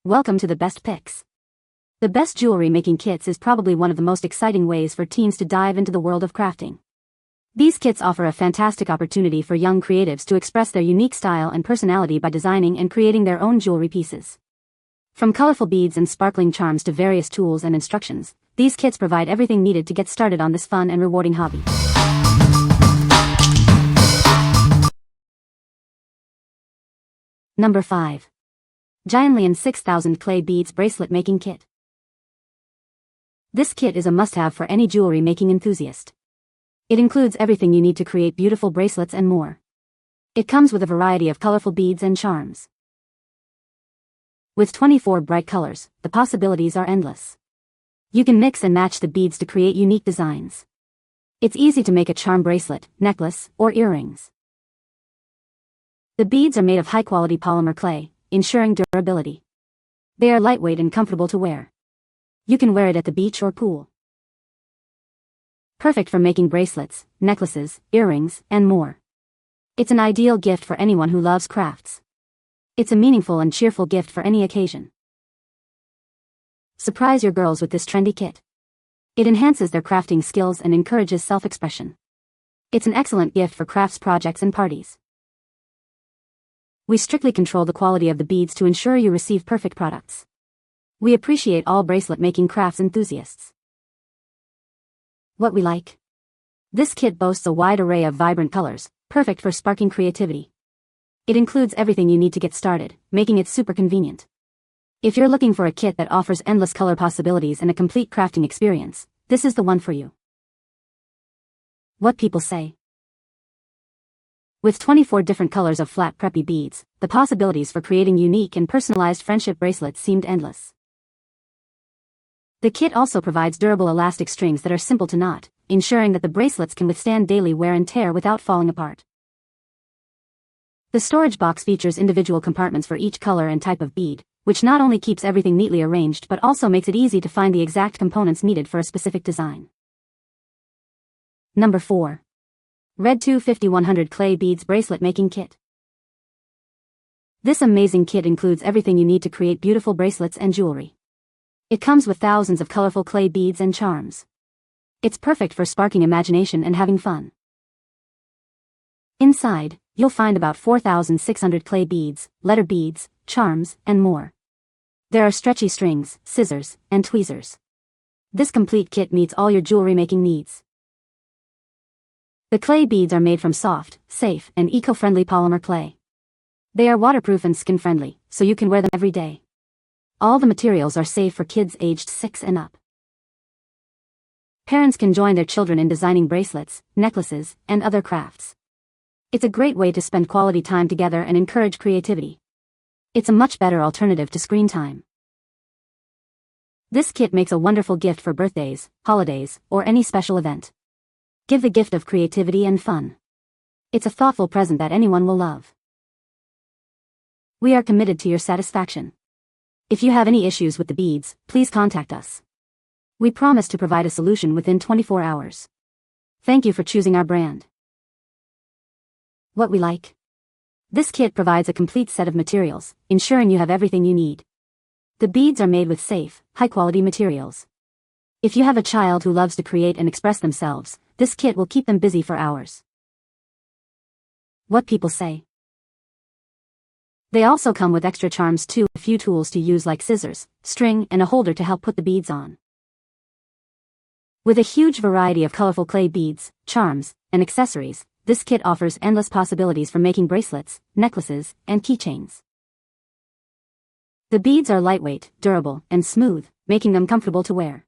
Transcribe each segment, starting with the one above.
Welcome to the best picks. The best jewelry making kits is probably one of the most exciting ways for teens to dive into the world of crafting. These kits offer a fantastic opportunity for young creatives to express their unique style and personality by designing and creating their own jewelry pieces. From colorful beads and sparkling charms to various tools and instructions, these kits provide everything needed to get started on this fun and rewarding hobby. Number 5. Gionlion 6000 Clay Beads Bracelet Making Kit. This kit is a must-have for any jewelry making enthusiast. It includes everything you need to create beautiful bracelets and more. It comes with a variety of colorful beads and charms. With 24 bright colors, the possibilities are endless. You can mix and match the beads to create unique designs. It's easy to make a charm bracelet, necklace, or earrings. The beads are made of high-quality polymer clay, ensuring durability. They are lightweight and comfortable to wear. You can wear it at the beach or pool. Perfect for making bracelets, necklaces, earrings, and more. It's an ideal gift for anyone who loves crafts. It's a meaningful and cheerful gift for any occasion. Surprise your girls with this trendy kit. It enhances their crafting skills and encourages self-expression. It's an excellent gift for crafts projects and parties. We strictly control the quality of the beads to ensure you receive perfect products. We appreciate all bracelet making crafts enthusiasts. What we like. This kit boasts a wide array of vibrant colors, perfect for sparking creativity. It includes everything you need to get started, making it super convenient. If you're looking for a kit that offers endless color possibilities and a complete crafting experience, this is the one for you. What people say. With 24 different colors of flat preppy beads, the possibilities for creating unique and personalized friendship bracelets seemed endless. The kit also provides durable elastic strings that are simple to knot, ensuring that the bracelets can withstand daily wear and tear without falling apart. The storage box features individual compartments for each color and type of bead, which not only keeps everything neatly arranged but also makes it easy to find the exact components needed for a specific design. Number 4. Redtwo 5100 Clay Beads Bracelet Making Kit. This amazing kit includes everything you need to create beautiful bracelets and jewelry. It comes with thousands of colorful clay beads and charms. It's perfect for sparking imagination and having fun. Inside, you'll find about 4,600 clay beads, letter beads, charms, and more. There are stretchy strings, scissors, and tweezers. This complete kit meets all your jewelry making needs. The clay beads are made from soft, safe, and eco-friendly polymer clay. They are waterproof and skin-friendly, so you can wear them every day. All the materials are safe for kids aged 6 and up. Parents can join their children in designing bracelets, necklaces, and other crafts. It's a great way to spend quality time together and encourage creativity. It's a much better alternative to screen time. This kit makes a wonderful gift for birthdays, holidays, or any special event. Give the gift of creativity and fun. It's a thoughtful present that anyone will love. We are committed to your satisfaction. If you have any issues with the beads, please contact us. We promise to provide a solution within 24 hours. Thank you for choosing our brand. What we like. This kit provides a complete set of materials, ensuring you have everything you need. The beads are made with safe, high-quality materials. If you have a child who loves to create and express themselves, this kit will keep them busy for hours. What people say. They also come with extra charms too, a few tools to use like scissors, string, and a holder to help put the beads on. With a huge variety of colorful clay beads, charms, and accessories, this kit offers endless possibilities for making bracelets, necklaces, and keychains. The beads are lightweight, durable, and smooth, making them comfortable to wear.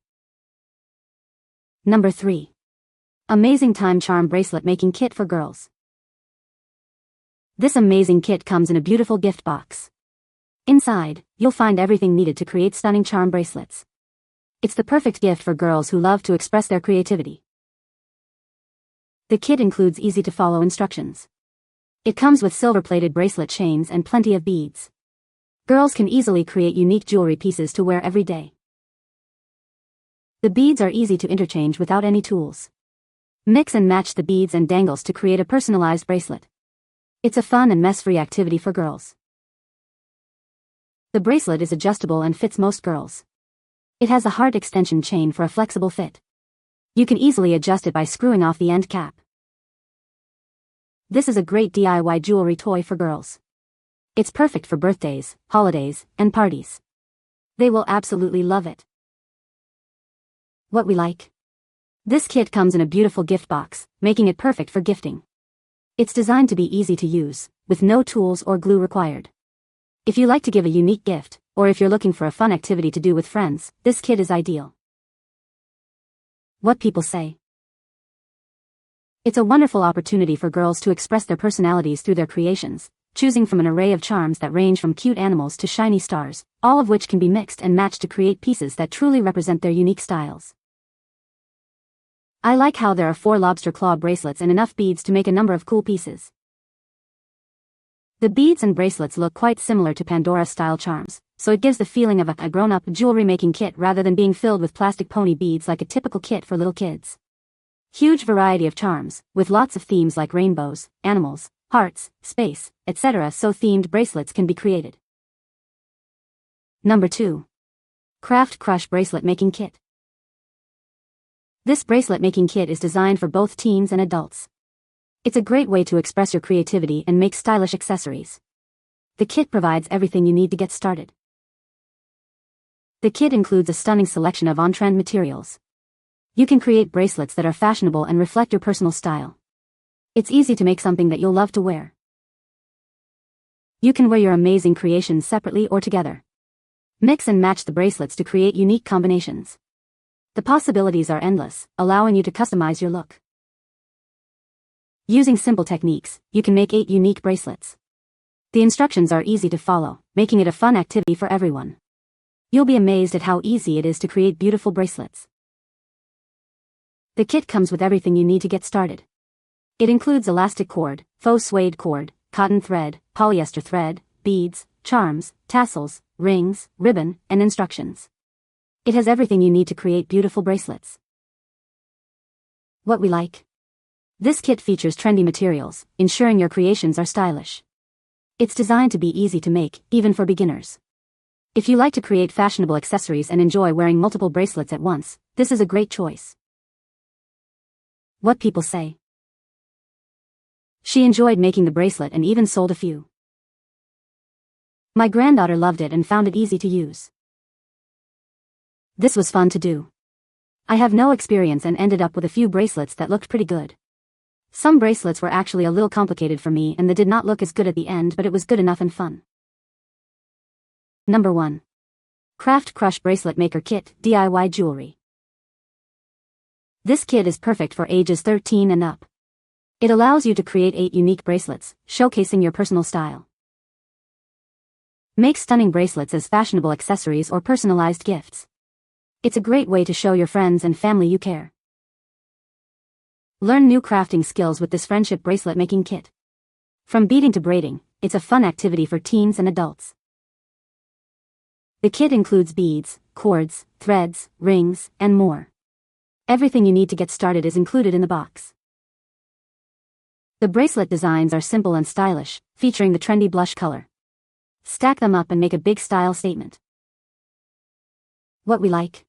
Number 3. Amazing Time Charm Bracelet Making Kit for Girls. This amazing kit comes in a beautiful gift box. Inside, you'll find everything needed to create stunning charm bracelets. It's the perfect gift for girls who love to express their creativity. The kit includes easy-to-follow instructions. It comes with silver-plated bracelet chains and plenty of beads. Girls can easily create unique jewelry pieces to wear every day. The beads are easy to interchange without any tools. Mix and match the beads and dangles to create a personalized bracelet. It's a fun and mess-free activity for girls. The bracelet is adjustable and fits most girls. It has a heart extension chain for a flexible fit. You can easily adjust it by screwing off the end cap. This is a great DIY jewelry toy for girls. It's perfect for birthdays, holidays, and parties. They will absolutely love it. What we like. This kit comes in a beautiful gift box, making it perfect for gifting. It's designed to be easy to use, with no tools or glue required. If you like to give a unique gift, or if you're looking for a fun activity to do with friends, this kit is ideal. What people say. It's a wonderful opportunity for girls to express their personalities through their creations, choosing from an array of charms that range from cute animals to shiny stars, all of which can be mixed and matched to create pieces that truly represent their unique styles. I like how there are 4 lobster claw bracelets and enough beads to make a number of cool pieces. The beads and bracelets look quite similar to Pandora-style charms, so it gives the feeling of a grown-up jewelry-making kit rather than being filled with plastic pony beads like a typical kit for little kids. Huge variety of charms, with lots of themes like rainbows, animals, hearts, space, etc. So themed bracelets can be created. Number 2. Craft Crush Bracelet Making Kit. This bracelet making kit is designed for both teens and adults. It's a great way to express your creativity and make stylish accessories. The kit provides everything you need to get started. The kit includes a stunning selection of on-trend materials. You can create bracelets that are fashionable and reflect your personal style. It's easy to make something that you'll love to wear. You can wear your amazing creations separately or together. Mix and match the bracelets to create unique combinations. The possibilities are endless, allowing you to customize your look. Using simple techniques, you can make 8 unique bracelets. The instructions are easy to follow, making it a fun activity for everyone. You'll be amazed at how easy it is to create beautiful bracelets. The kit comes with everything you need to get started. It includes elastic cord, faux suede cord, cotton thread, polyester thread, beads, charms, tassels, rings, ribbon, and instructions. It has everything you need to create beautiful bracelets. What we like. This kit features trendy materials, ensuring your creations are stylish. It's designed to be easy to make, even for beginners. If you like to create fashionable accessories and enjoy wearing multiple bracelets at once, this is a great choice. What people say. She enjoyed making the bracelet and even sold a few. My granddaughter loved it and found it easy to use. This was fun to do. I have no experience and ended up with a few bracelets that looked pretty good. Some bracelets were actually a little complicated for me and they did not look as good at the end, but it was good enough and fun. Number 1. Craft Crush Bracelet Maker Kit, DIY Jewelry. This kit is perfect for ages 13 and up. It allows you to create 8 unique bracelets, showcasing your personal style. Make stunning bracelets as fashionable accessories or personalized gifts. It's a great way to show your friends and family you care. Learn new crafting skills with this friendship bracelet making kit. From beading to braiding, it's a fun activity for teens and adults. The kit includes beads, cords, threads, rings, and more. Everything you need to get started is included in the box. The bracelet designs are simple and stylish, featuring the trendy blush color. Stack them up and make a big style statement. What we like.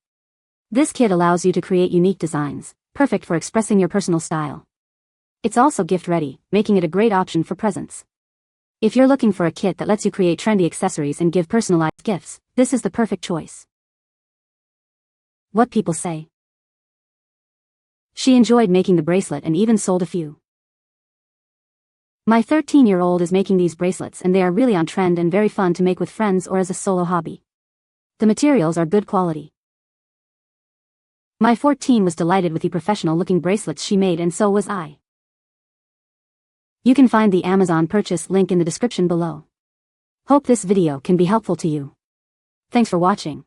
This kit allows you to create unique designs, perfect for expressing your personal style. It's also gift-ready, making it a great option for presents. If you're looking for a kit that lets you create trendy accessories and give personalized gifts, this is the perfect choice. What people say. She enjoyed making the bracelet and even sold a few. My 13-year-old is making these bracelets and they are really on trend and very fun to make with friends or as a solo hobby. The materials are good quality. My 14 was delighted with the professional-looking bracelets she made and so was I. You can find the Amazon purchase link in the description below. Hope this video can be helpful to you. Thanks for watching.